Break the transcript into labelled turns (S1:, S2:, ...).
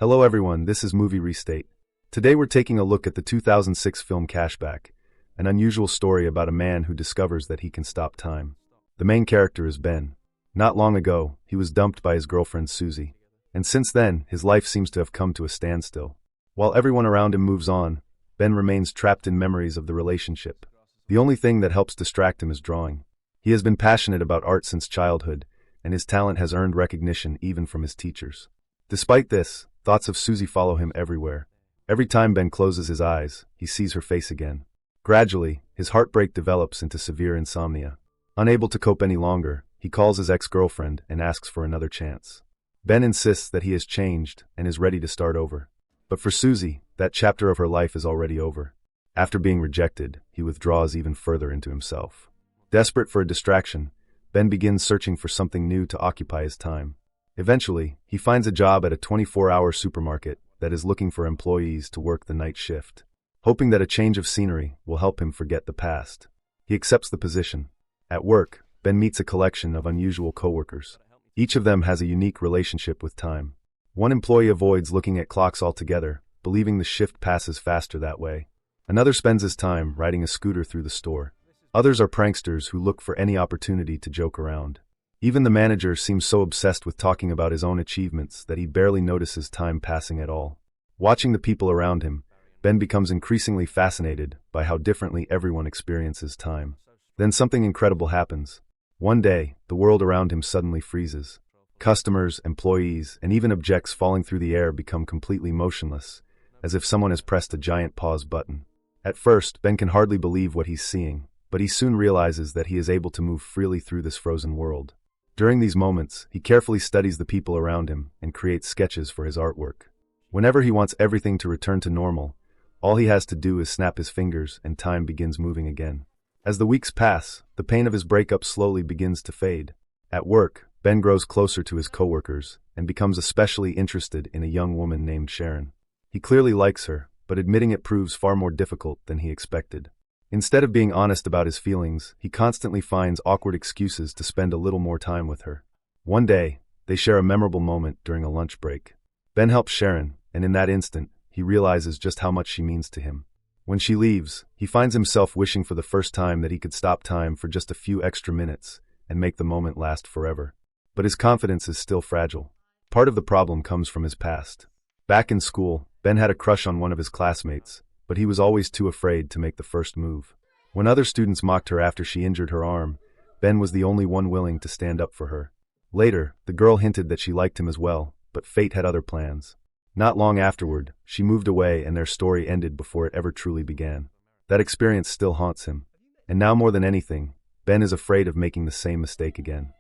S1: Hello everyone, this is Movie Restate. Today we're taking a look at the 2006 film Cashback, an unusual story about a man who discovers that he can stop time. The main character is Ben. Not long ago, he was dumped by his girlfriend Susie, and since then, his life seems to have come to a standstill. While everyone around him moves on, Ben remains trapped in memories of the relationship. The only thing that helps distract him is drawing. He has been passionate about art since childhood, and his talent has earned recognition even from his teachers. Despite this, thoughts of Susie follow him everywhere. Every time Ben closes his eyes, he sees her face again. Gradually, his heartbreak develops into severe insomnia. Unable to cope any longer, he calls his ex-girlfriend and asks for another chance. Ben insists that he has changed and is ready to start over. But for Susie, that chapter of her life is already over. After being rejected, he withdraws even further into himself. Desperate for a distraction, Ben begins searching for something new to occupy his time. Eventually, he finds a job at a 24-hour supermarket that is looking for employees to work the night shift. Hoping that a change of scenery will help him forget the past, he accepts the position. At work, Ben meets a collection of unusual coworkers. Each of them has a unique relationship with time. One employee avoids looking at clocks altogether, believing the shift passes faster that way. Another spends his time riding a scooter through the store. Others are pranksters who look for any opportunity to joke around. Even the manager seems so obsessed with talking about his own achievements that he barely notices time passing at all. Watching the people around him, Ben becomes increasingly fascinated by how differently everyone experiences time. Then something incredible happens. One day, the world around him suddenly freezes. Customers, employees, and even objects falling through the air become completely motionless, as if someone has pressed a giant pause button. At first, Ben can hardly believe what he's seeing, but he soon realizes that he is able to move freely through this frozen world. During these moments, he carefully studies the people around him and creates sketches for his artwork. Whenever he wants everything to return to normal, all he has to do is snap his fingers and time begins moving again. As the weeks pass, the pain of his breakup slowly begins to fade. At work, Ben grows closer to his coworkers and becomes especially interested in a young woman named Sharon. He clearly likes her, but admitting it proves far more difficult than he expected. Instead of being honest about his feelings, he constantly finds awkward excuses to spend a little more time with her. One day, they share a memorable moment during a lunch break. Ben helps Sharon, and in that instant, he realizes just how much she means to him. When she leaves, he finds himself wishing for the first time that he could stop time for just a few extra minutes and make the moment last forever. But his confidence is still fragile. Part of the problem comes from his past. Back in school, Ben had a crush on one of his classmates, but he was always too afraid to make the first move. When other students mocked her after she injured her arm, Ben was the only one willing to stand up for her. Later, the girl hinted that she liked him as well, but fate had other plans. Not long afterward, she moved away and their story ended before it ever truly began. That experience still haunts him. And now more than anything, Ben is afraid of making the same mistake again.